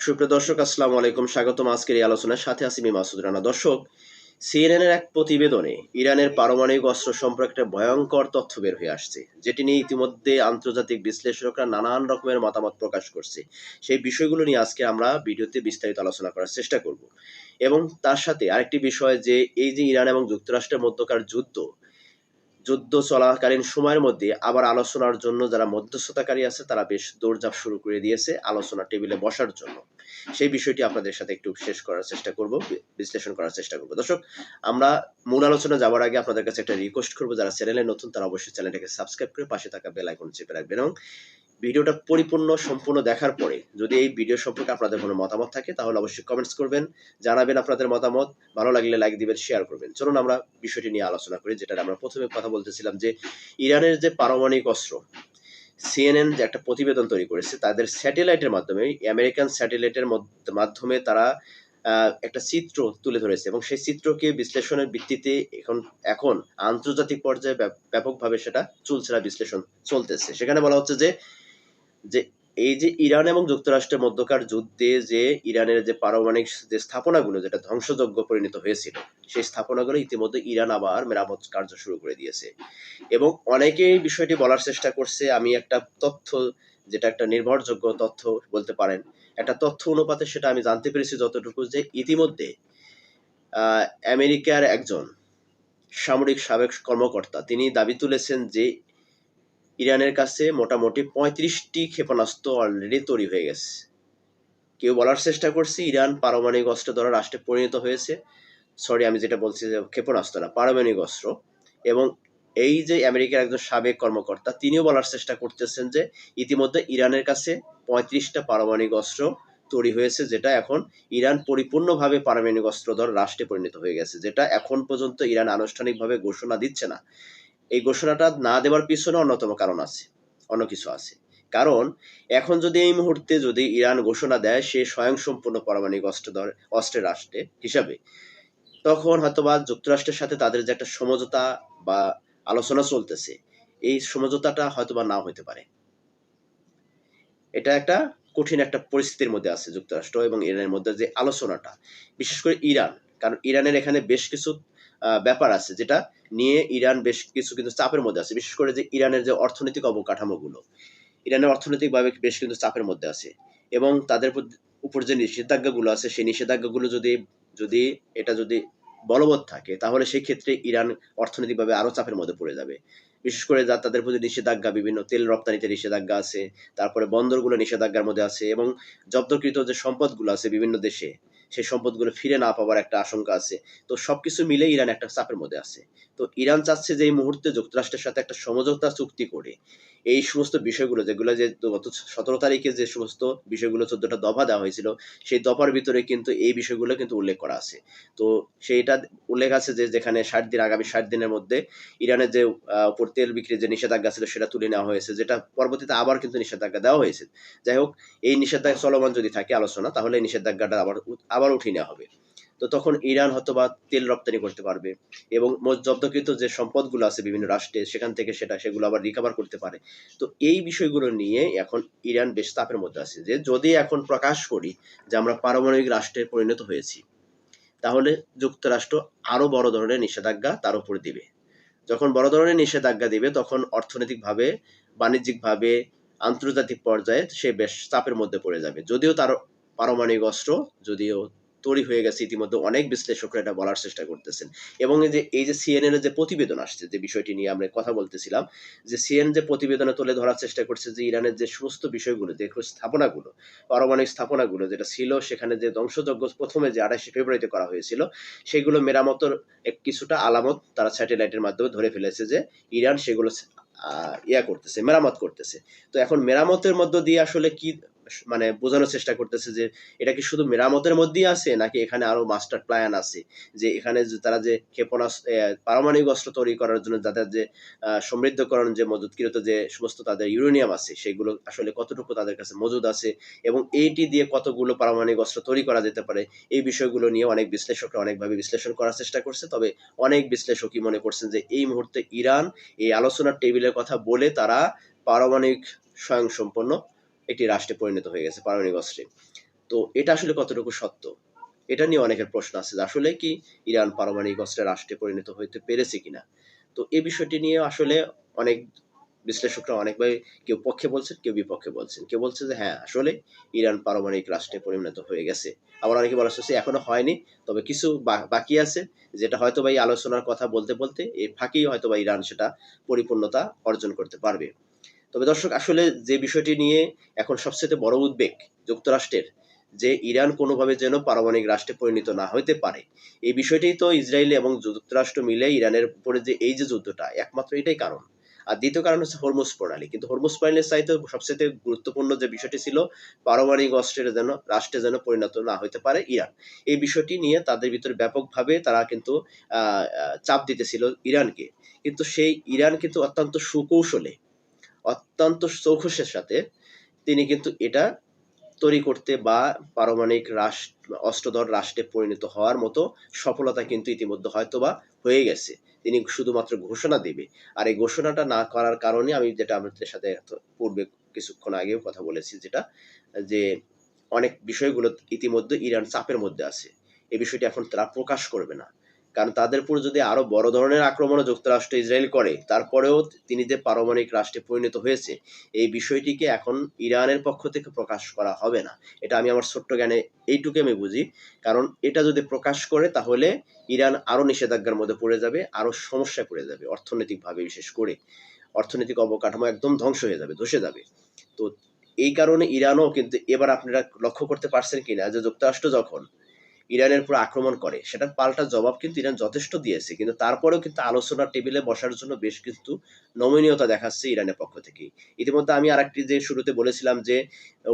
সুপ্রিয় দর্শক, আসসালামু আলাইকুম। স্বাগতম আজকের এই আলোচনার সাথে আছি আমি মাসুদ রানা। দর্শক, সিএনএনের এক প্রতিবেদনে ইরানের পারমাণবিক অস্ত্র সম্পর্কে একটা ভয়ঙ্কর তথ্য বের হয়ে আসছে, যেটি নিয়ে ইতিমধ্যে আন্তর্জাতিক বিশ্লেষকরা নানান রকমের মতামত প্রকাশ করছে। সেই বিষয়গুলো নিয়ে আজকে আমরা ভিডিওতে বিস্তারিত আলোচনা করার চেষ্টা করব। এবং তার সাথে আরেকটি বিষয়, যে এই যে ইরান এবং যুক্তরাষ্ট্রের মধ্যকার যুদ্ধ চলাকালীন সময়ের মধ্যে আবার আলোচনার জন্য যারা মধ্যস্থতাকারী আছে তারা বেশ দৌড়ঝাঁপ শুরু করে দিয়েছে আলোচনা টেবিলে বসার জন্য। সেই বিষয়টি আপনাদের সাথে একটু শেষ করার চেষ্টা করব, বিশ্লেষণ করার চেষ্টা করব। দর্শক, আমরা মূল আলোচনা যাওয়ার আগে আপনাদের কাছে একটা রিকোয়েস্ট করব, যারা চ্যানেলে নতুন তারা অবশ্যই চ্যানেলটাকে সাবস্ক্রাইব করে পাশে থাকা বেল আইকন চেপে রাখবেন, এবং ভিডিওটা সম্পূর্ণ দেখার পরে যদি এই ভিডিও সম্পর্কে আপনাদের কোনো মতামত থাকে তাহলে অবশ্যই কমেন্টস করবেন, জানাবেন আপনাদের মতামত। ভালো লাগলে লাইক দিবেন, শেয়ার করবেন। চলুন আমরা বিষয়টি নিয়ে আলোচনা করি, যেটা আমরা প্রথমে কথা বলতেছিলাম, যে ইরানের যে পারমাণবিক অস্ত্র, সিএনএন যে একটা প্রতিবেদন তৈরি করেছে তাদের স্যাটেলাইটের মাধ্যমে, আমেরিকান স্যাটেলাইটের মাধ্যমে তারা একটা চিত্র তুলে ধরেছে, এবং সেই চিত্রকে বিশ্লেষণের ভিত্তিতে এখন আন্তর্জাতিক পর্যায়ে ব্যাপকভাবে সেটা চুলচেরা বিশ্লেষণ চলতেছে। সেখানে বলা হচ্ছে যে যে এই যে ইরান এবং যুক্তরাষ্ট্রের মধ্যকার যুদ্ধে যে ইরানের যে পারমাণবিক যে স্থাপনাগুলো যেটা ধ্বংসযজ্ঞ পরিণত হয়েছিল, সেই স্থাপনাগুলো ইতিমধ্যে ইরান আবার মেরামত কার্য শুরু করে দিয়েছে। এবং অনেকেই বিষয়টি বলার চেষ্টা করছে। আমি একটা তথ্য, যেটা একটা নির্ভরযোগ্য তথ্য বলতে পারেন, একটা তথ্য অনুপাতে সেটা আমি জানতে পেরেছি যতটুকু, যে ইতিমধ্যে আমেরিকার একজন সামরিক সাবেক কর্মকর্তা তিনি দাবি তুলেছেন যে ইরানের কাছে মোটামুটি 35টি ক্ষেপণাস্ত্র অলরেডি তৈরি হয়ে গেছে। কেউ বলার চেষ্টা করছে ইরান পারমাণবিক অস্ত্র দ্বারা রাষ্ট্রে পরিণত হয়েছে। সরি, আমি যেটা বলছি যে ক্ষেপণাস্ত্র না, পারমাণবিক অস্ত্র। এবং এই যে আমেরিকার একজন সাবেক কর্মকর্তা তিনিও বলার চেষ্টা করতেছেন যে ইতিমধ্যে ইরানের কাছে 35টা পারমাণবিক অস্ত্র তৈরি হয়েছে, যেটা এখন ইরান পরিপূর্ণভাবে পারমাণবিক অস্ত্রধর রাষ্ট্রে পরিণত হয়ে গেছে, যেটা এখন পর্যন্ত ইরান আনুষ্ঠানিকভাবে ঘোষণা দিচ্ছে না। এই ঘোষণাটা না দেওয়ার পিছনে অন্যতম কারণ আছে, অন্য কিছু আছে। কারণ এখন যদি এই মুহূর্তে যদি ইরান ঘোষণা দেয় সে স্বয়ংসম্পূর্ণ পারমাণবিক অস্ত্রের রাষ্ট্রে হিসাবে, তখন হয়তোবা যুক্তরাষ্ট্রের সাথে তাদের যে একটা সমঝোতা বা আলোচনা চলতেছে, এই সমঝোতাটা হয়তোবা নাও হতে পারে। এটা একটা কঠিন একটা পরিস্থিতির মধ্যে আছে যুক্তরাষ্ট্র এবং ইরানের মধ্যে যে আলোচনাটা, বিশেষ করে ইরান। কারণ ইরানের এখানে বেশ কিছু ব্যাপার আছে, যেটা নিয়ে ইরান বেশ কিছু কিন্তু চাপের মধ্যে আছে। বিশেষ করে যে ইরানের যে অর্থনৈতিক অবকাঠামোগুলো, ইরানের অর্থনৈতিকভাবে বেশ কিন্তু চাপের মধ্যে আছে। এবং তাদের উপর যে নিষেধাজ্ঞাগুলো আছে, সেই নিষেধাজ্ঞাগুলো যদি যদি এটা যদি বলবৎ থাকে, তাহলে সেই ক্ষেত্রে ইরান অর্থনৈতিকভাবে আরো চাপের মধ্যে পড়ে যাবে। বিশেষ করে যা তাদের প্রতি নিষেধাজ্ঞা, বিভিন্ন তেল রপ্তানিতে নিষেধাজ্ঞা আছে, তারপরে বন্দরগুলো নিষেধাজ্ঞার মধ্যে আছে, এবং জব্দকৃত যে সম্পদগুলো আছে বিভিন্ন দেশে, সেই সম্পদগুলো ফিরে না পাওয়ার একটা আশঙ্কা আছে। তো সবকিছু মিলে ইরান একটা চাপের মধ্যে আছে। তো ইরান চাচ্ছে যে এই মুহূর্তে যুক্তরাষ্ট্রের সাথে একটা সমঝোতা চুক্তি করে এই সমস্ত বিষয়গুলো, যেগুলো যে গত 17 তারিখে যে সমস্ত বিষয়গুলো 14টা দফা দেওয়া হয়েছিল, সেই দফার ভিতরে কিন্তু এই বিষয়গুলো কিন্তু উল্লেখ করা আছে। তো সেইটা উল্লেখ আছে যে যেখানে 60 দিন, আগামী 60 দিনের মধ্যে ইরানের যে উপর তেল বিক্রির যে নিষেধাজ্ঞা ছিল সেটা তুলে নেওয়া হয়েছে, যেটা পরবর্তীতে আবার কিন্তু নিষেধাজ্ঞা দেওয়া হয়েছে। যাই হোক, এই নিষেধাজ্ঞা চলমান যদি থাকে আলোচনা, তাহলে এই নিষেধাজ্ঞাটা আবার উঠিয়ে নেওয়া হবে। তো তখন ইরান হয়তোবা তেল রপ্তানি করতে পারবে, এবং জব্দকৃত যে সম্পদগুলো আছে বিভিন্ন রাষ্ট্রে, সেখান থেকে সেগুলো আবার রিকভার করতে পারে। তো এই বিষয়গুলো নিয়ে এখন ইরান বেশ চাপের মধ্যে আছে, যে যদি এখন প্রকাশ করি যে আমরা পারমাণবিক রাষ্ট্রে পরিণত হয়েছি, তাহলে যুক্তরাষ্ট্র আরো বড় ধরনের নিষেধাজ্ঞা তার উপর দিবে। যখন বড় ধরনের নিষেধাজ্ঞা দিবে, তখন অর্থনৈতিকভাবে, বাণিজ্যিকভাবে, আন্তর্জাতিক পর্যায়ে সে বেশ চাপের মধ্যে পড়ে যাবে। যদিও তার পারমাণবিক অস্ত্র যদিও তৈরি হয়ে গেছে, ইতিমধ্যে অনেক বিশ্লেষকরা এটা বলার চেষ্টা করতেছেন। এবং এই যে সিএনএন এর যে প্রতিবেদন আসছে, যে বিষয়টি নিয়ে আমরা কথা বলতেছিলাম, যে সিএনএন যে প্রতিবেদনে তুলে ধরার চেষ্টা করছে যে ইরানের যে সমস্ত বিষয়গুলো, যে স্থাপনাগুলো, পারমাণবিক স্থাপনাগুলো যেটা ছিল, সেখানে যে ধ্বংসযজ্ঞ প্রথমে যে 28শে ফেব্রুয়ারিতে করা হয়েছিল, সেগুলো মেরামতের কিছুটা আলামত তারা স্যাটেলাইটের মাধ্যমে ধরে ফেলেছে, যে ইরান সেগুলো করতেছে, মেরামত করতেছে। তো এখন মেরামতের মধ্য দিয়ে আসলে কি মানে বোঝানোর চেষ্টা করতেছে, যে এটা কি শুধু মেরামতের মধ্যেই আছে, নাকি এখানে আরো মাস্টার প্ল্যান আছে, যে এখানে যে তারা যে ক্ষেপণাস্ত্র, পারমাণবিক অস্ত্র তৈরি করার জন্য তাদের যে সমৃদ্ধকরণ, যে মজুদকৃত যে সমস্ত তাদের ইউরেনিয়াম আছে, সেগুলো আসলে কতটুকু তাদের কাছে মজুদ আছে, এবং এইটি দিয়ে কতগুলো পারমাণবিক অস্ত্র তৈরি করা যেতে পারে। এই বিষয়গুলো নিয়ে অনেক বিশ্লেষকরা অনেকভাবে বিশ্লেষণ করার চেষ্টা করছে। তবে অনেক বিশ্লেষকই মনে করছেন যে এই মুহূর্তে ইরান এই আলোচনার টেবিলের কথা বলে তারা পারমাণবিক স্বয়ংসম্পন্ন একটি রাষ্ট্রে পরিণত হয়ে গেছে, পারমাণবিক অস্ত্রে। তো এটা আসলে কতটুকু সত্য? এটা নিয়ে অনেকের প্রশ্ন আছে যে আসলে কি ইরান পারমাণবিক অস্ত্রের রাষ্ট্রে পরিণত হইতে পেরেছে কিনা? তো এই বিষয়টি নিয়ে আসলে অনেক বিশ্লেষকরা অনেকভাবে কেউ পক্ষে বলছেন, কেউ বিপক্ষে বলছেন। কেউ বলছে যে হ্যাঁ, আসলে ইরান পারমাণবিক রাষ্ট্রে পরিণত হয়ে গেছে। আবার অনেকে বলা হচ্ছে এখনো হয়নি। তবে কিছু বাকি আছে যেটা হয়তোবা এই আলোচনার কথা বলতে, বলতে এই ফাঁকেই হয়তোবা ইরান সেটা পরিপূর্ণতা অর্জন করতে পারবে। তবে দর্শক আসলে যে বিষয়টি নিয়ে এখন সবচেয়ে বড় উদ্বেগ যুক্তরাষ্ট্রের, যে ইরান কোনোভাবে যেন পারমাণবিক রাষ্ট্রে পরিণত না হইতে পারে। এই বিষয়টি তো ইসরায়েল এবং যুক্তরাষ্ট্র মিলে ইরানের উপরে যে এই যে যুদ্ধটা, একমাত্র এটাই কারণ। আর দ্বিতীয় কারণ হচ্ছে হরমুজ প্রণালী। কিন্তু হরমুজ প্রণালীর চাইতে সবচেয়ে গুরুত্বপূর্ণ যে বিষয়টি ছিল পারমাণবিক অস্ত্রের যেন রাষ্ট্রে যেন পরিণত না হইতে পারে ইরান। এই বিষয়টি নিয়ে তাদের ভিতরে ব্যাপকভাবে তারা কিন্তু চাপ দিতেছিল ইরানকে। কিন্তু সেই ইরান কিন্তু অত্যন্ত সুকৌশলে, অত্যন্ত চৌখুসের সাথে তিনি কিন্তু এটা তৈরি করতে বা পারমাণবিক অস্ত্রধর রাষ্ট্রে পরিণত হওয়ার মতো সফলতা কিন্তু ইতিমধ্যে হয়তোবা হয়ে গেছে। তিনি শুধুমাত্র ঘোষণা দেবে। আর এই ঘোষণাটা না করার কারণে আমি যেটা আপনাদের সাথে পূর্বে কিছুক্ষণ আগেও কথা বলেছি যেটা, যে অনেক বিষয়গুলো ইতিমধ্যে ইরান চাপের মধ্যে আছে। এই বিষয়টি এখন তারা প্রকাশ করবে না। কারণ তাদের উপর যদি আরো বড় ধরনের আক্রমণও যুক্তরাষ্ট্র ইসরায়েল করে, তারপরেও তিনি যে পারমাণবিক রাষ্ট্রে পরিণত হয়েছে, এই বিষয়টিকে এখন ইরানের পক্ষ থেকে প্রকাশ করা হবে না। এটা আমি আমার ছোট্ট জ্ঞানে এইটুকু আমি বুঝি। কারণ এটা যদি প্রকাশ করে তাহলে ইরান আরো নিষেধাজ্ঞার মধ্যে পড়ে যাবে, আরো সমস্যায় পড়ে যাবে অর্থনৈতিকভাবে, বিশেষ করে অর্থনৈতিক অবকাঠামো একদম ধ্বংস হয়ে যাবে, ধসে যাবে। তো এই কারণে ইরানও কিন্তু এবার আপনারা লক্ষ্য করতে পারছেন কিনা যে যুক্তরাষ্ট্র যখন ইরানের উপর আক্রমণ করে, সেটার পাল্টা জবাব কিন্তু ইরান যথেষ্ট দিয়েছে। কিন্তু তারপরেও কিন্তু আলোচনার টেবিলে বসার জন্য বেশ কিন্তু নমনীয়তা দেখাচ্ছে ইরানের পক্ষ থেকে। ইতিমধ্যে আমি আরেকটি যে শুরুতে বলেছিলাম যে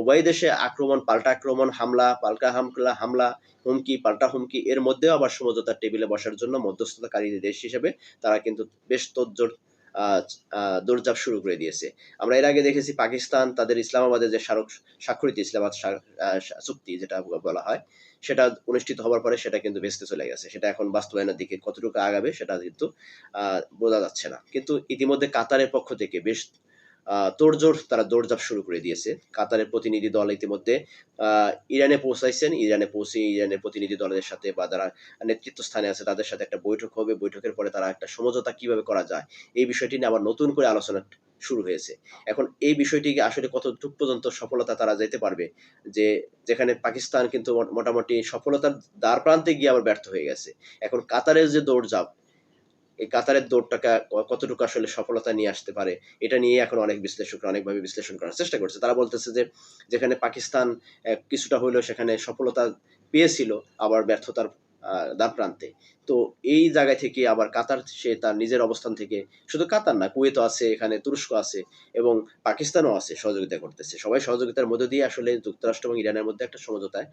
উভয় দেশে আক্রমণ, পাল্টা আক্রমণ, হামলা, পাল্টা হামলা, হামলা, হুমকি, পাল্টা হুমকি, এর মধ্যেও আবার সমঝোতার টেবিলে বসার জন্য মধ্যস্থতাকারী দেশ হিসেবে তারা কিন্তু বেশ তোড়জোড় আহ দৌড়ঝাঁপ শুরু করে দিয়েছে। আমরা এর আগে দেখেছি পাকিস্তান তাদের ইসলামাবাদে যে স্বাক্ষরিত ইসলামাবাদ চুক্তি যেটা বলা হয়, সেটা অনুষ্ঠিত হবার পরে সেটা কিন্তু ভেস্তে চলে গেছে। সেটা এখন বাস্তবায়নের দিকে কতটুকু আগাবে সেটা কিন্তু বোঝা যাচ্ছে না। কিন্তু ইতিমধ্যে কাতারের পক্ষ থেকে বেশ তোড়জোড় তারা দৌড়ঝাঁপ শুরু করে দিয়েছে। কাতারের প্রতিনিধি দল ইতিমধ্যে ইরানে পৌঁছাইছেন। ইরানে পৌঁছে ইরানের প্রতিনিধি দলের সাথে বা যারা নেতৃত্ব স্থানে আছে তাদের সাথে একটা বৈঠক হবে। বৈঠকের পরে তারা একটা সমঝোতা কিভাবে করা যায়, এই বিষয়টি নিয়ে আবার নতুন করে আলোচনা শুরু হয়েছে। এখন এই বিষয়টিকে আসলে কতটুক পর্যন্ত সফলতা তারা যেতে পারবে, যে যেখানে পাকিস্তান কিন্তু মোটামুটি সফলতার দ্বার প্রান্তে গিয়ে আবার ব্যর্থ হয়ে গেছে। এখন কাতারের যে দৌড়ঝাঁপ, এই কাতারের দৌড়টাকে কতটুকু আসলে সফলতা নিয়ে আসতে পারে, এটা নিয়ে এখন অনেক বিশ্লেষকরা অনেকভাবে বিশ্লেষণ করার চেষ্টা করছে। তারা বলতেছে যে যেখানে পাকিস্তান কিছুটা হইলেও সেখানে সফলতা পেয়েছিল, আবার ব্যর্থতার দ্বার প্রান্তে। তো এই জায়গা থেকে আবার কাতার সে তার নিজের অবস্থান থেকে, শুধু কাতার না, কুয়েতও আছে, এখানে তুরস্ক আছে এবং পাকিস্তানও আছে, সহযোগিতা করতেছে। সবাই সহযোগিতার মধ্য দিয়ে আসলে যুক্তরাষ্ট্র এবং ইরানের মধ্যে একটা সমঝোতায়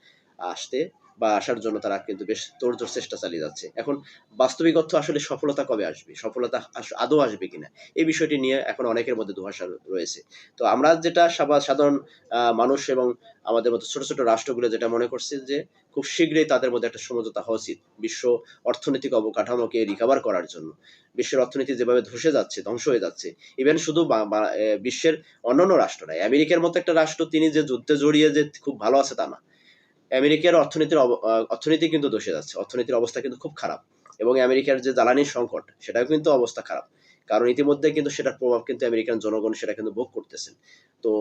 আসতে বা আসার জন্য তারা কিন্তু বেশ তোড়জোড় চেষ্টা চালিয়ে যাচ্ছে। এখন বাস্তবিক অর্থ আসলে সফলতা কবে আসবে? সফলতা আদৌ আসবে কিনা? এই বিষয়টি নিয়ে এখন অনেকের মধ্যে ধোঁয়াশা রয়েছে। তো আমরা যেটা সাধারণ মানুষ এবং আমাদের মতো ছোট, ছোট রাষ্ট্রগুলো যেটা মনে করছে যে খুব শীঘ্রই তাদের মধ্যে একটা সমঝোতা হওয়া উচিত। বিশ্ব অর্থনৈতিক অবকাঠামোকে রিকভার করার জন্য। বিশ্বের অর্থনীতি যেভাবে ধসে যাচ্ছে, ধ্বংস হয়ে যাচ্ছে। ইভেন শুধু বা বা এ বিশ্বের অন্যান্য রাষ্ট্র নয়। আমেরিকার মতো একটা রাষ্ট্র তিনি যে যুদ্ধে জড়িয়ে যে খুব ভালো আছে তা না। আমেরিকার অর্থনীতি কিন্তু ধসে যাচ্ছে। অর্থনীতির অবস্থা কিন্তু খুব খারাপ। এবং আমেরিকার যে জ্বালানির সংকট, সেটাও কিন্তু অবস্থা খারাপ। কারণ ইতিমধ্যে কিন্তু সেটার প্রভাব কিন্তু আমেরিকান জনগণ সেটা কিন্তু ভোগ করতেছেন। তো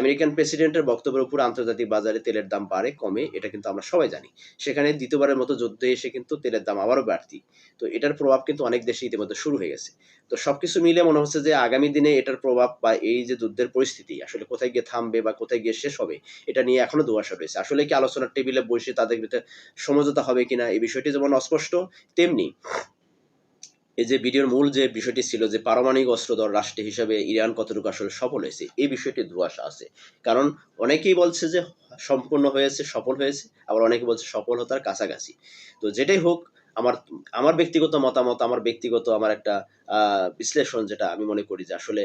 আমেরিকান প্রেসিডেন্টের বক্তব্যের উপর আন্তর্জাতিক বাজারে তেলের দাম বাড়ে কমে, এটা কিন্তু আমরা সবাই জানি। সেখানে দ্বিতীয়বারের মতো যুদ্ধে এসে কিন্তু তেলের দাম আবারও বাড়তি। তো এটার প্রভাব কিন্তু অনেক দেশে ইতিমধ্যে শুরু হয়ে গেছে। তো সবকিছু মিলে মনে হচ্ছে যে আগামী দিনে এটার প্রভাব বা এই যে যুদ্ধের পরিস্থিতি আসলে কোথায় গিয়ে থামবে বা কোথায় গিয়ে শেষ হবে, এটা নিয়ে এখনো ধোঁয়াশা রয়েছে। আসলে কি আলোচনার টেবিলে বসে তাদের ভিতরে সমঝোতা হবে কিনা, এই বিষয়টি যেমন অস্পষ্ট, তেমনি এই যে ভিডিওর মূল যে বিষয়টি ছিল যে পারমাণবিক অস্ত্রধর রাষ্ট্র হিসেবে ইরান কতটুকু আসলে সফল হয়েছে, এই বিষয়টি ধোঁয়াশা আছে। কারণ অনেকেই বলছে যে সম্পূর্ণ হয়েছে, সফল হয়েছে, আবার অনেকে বলছে সফলতার কাছাকাছি। তো যেটাই হোক, আমার আমার ব্যক্তিগত মতামত, আমার ব্যক্তিগত আমার একটা বিশ্লেষণ, যেটা আমি মনে করি যে আসলে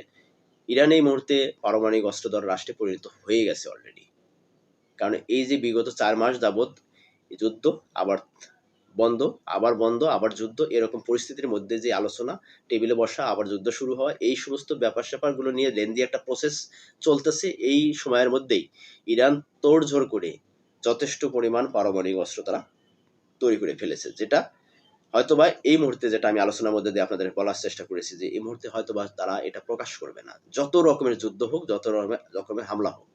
ইরান এই মুহূর্তে পারমাণবিক অস্ত্রধর রাষ্ট্রে পরিণত হয়ে গেছে অলরেডি। কারণ এই যে বিগত ৪ মাস যাবৎ যুদ্ধ, আবার বন্ধ, আবার বন্ধ, আবার যুদ্ধ, এরকম পরিস্থিতির মধ্যে যে আলোচনা টেবিলে বসা, আবার যুদ্ধ শুরু হওয়া, এই সমস্ত ব্যাপার-স্যাপার গুলো নিয়ে লেন্দি একটা প্রসেস চলতেছে। এই সময়ের মধ্যেই ইরান তোড়জোড় করে যথেষ্ট পরিমাণ পারমাণবিক অস্ত্র তারা তৈরি করে ফেলেছে, যেটা হয়তোবা এই মুহূর্তে, যেটা আমি আলোচনার মধ্যে দিয়ে আপনাদের বলার চেষ্টা করেছি, যে এই মুহূর্তে হয়তোবা তারা এটা প্রকাশ করবে না। যত রকমের যুদ্ধ হোক, যত রকমের হামলা হোক,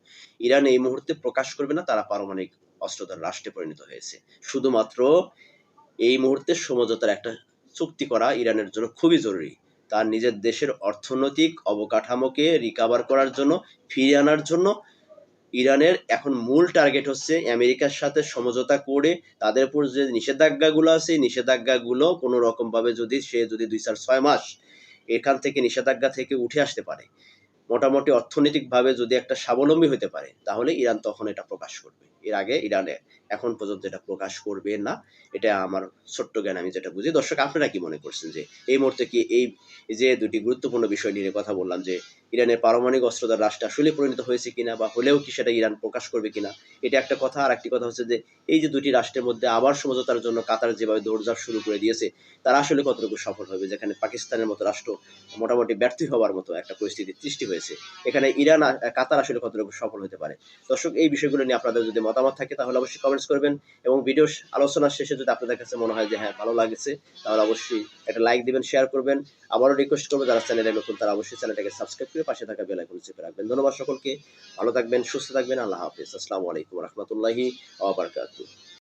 ইরান এই মুহূর্তে প্রকাশ করবে না তারা পারমাণবিক অস্ত্রধার রাষ্ট্রে পরিণত হয়েছে। শুধুমাত্র এই মুহূর্তে সমঝোতার একটা চুক্তি করা ইরানের জন্য খুবই জরুরি। তার নিজের দেশের অর্থনৈতিক অবকাঠামোকে রিকভার করার জন্য, ফিরিয়ে আনার জন্য ইরানের এখন মূল টার্গেট হচ্ছে আমেরিকার সাথে সমঝোতা করে তাদের উপর যে নিষেধাজ্ঞাগুলো আছে, এই নিষেধাজ্ঞাগুলো কোনো রকমভাবে যদি সে ২-৪-৬ মাস এখান থেকে নিষেধাজ্ঞা থেকে উঠে আসতে পারে, মোটামুটি অর্থনৈতিকভাবে যদি একটা স্বাবলম্বী হতে পারে, তাহলে ইরান তখন এটা প্রকাশ করবে। এর আগে ইরানে এখন পর্যন্ত এটা প্রকাশ করবে না। এটা আমার ছোট্ট জ্ঞান, আমি যেটা বুঝি। দর্শক, আপনারা কি মনে করছেন যে এই মুহূর্তে কি এই যে দুটি গুরুত্বপূর্ণ বিষয় নিয়ে কথা বললাম, যে ইরানের পারমাণবিক অস্ত্রধার রাষ্ট্রে আসলে পরিণত হয়েছে কিনা, বা হলেও কি সেটা ইরান প্রকাশ করবে কিনা, এটা একটা কথা। আর একটি কথা হচ্ছে যে এই যে দুটি রাষ্ট্রের মধ্যে আবার সমঝোতার জন্য কাতার যেভাবে দৌড়ঝাঁপ শুরু করে দিয়েছে, তারা আসলে কতটুকু সফল হবে, যেখানে পাকিস্তানের মতো রাষ্ট্র মোটামুটি ব্যর্থ হবার মতো একটা পরিস্থিতির সৃষ্টি হয়েছে, এখানে ইরান কাতার আসলে কতটুকু সফল হতে পারে। দর্শক, এই বিষয়গুলো নিয়ে আপনাদের যদি মতামত থাকে তাহলে অবশ্যই কমেন্টস করবেন, এবং ভিডিও আলোচনার শেষে যদি আপনাদের কাছে মনে হয় যে হ্যাঁ ভালো লাগছে, তাহলে অবশ্যই একটা লাইক দিবেন, শেয়ার করবেন। আবারও রিকোয়েস্ট করবো, যারা চ্যানেলে নতুন তারা অবশ্যই চ্যানেলটাকে সাবস্ক্রাইব করে পাশে থাকা বেল আইকন চেপে রাখবেন। ধন্যবাদ সকলকে, ভালো থাকবেন, সুস্থ থাকবেন। আল্লাহ হাফেজ। আসসালামু আলাইকুম রহমতুল্লাহি ওয়া বারাকাতুহু।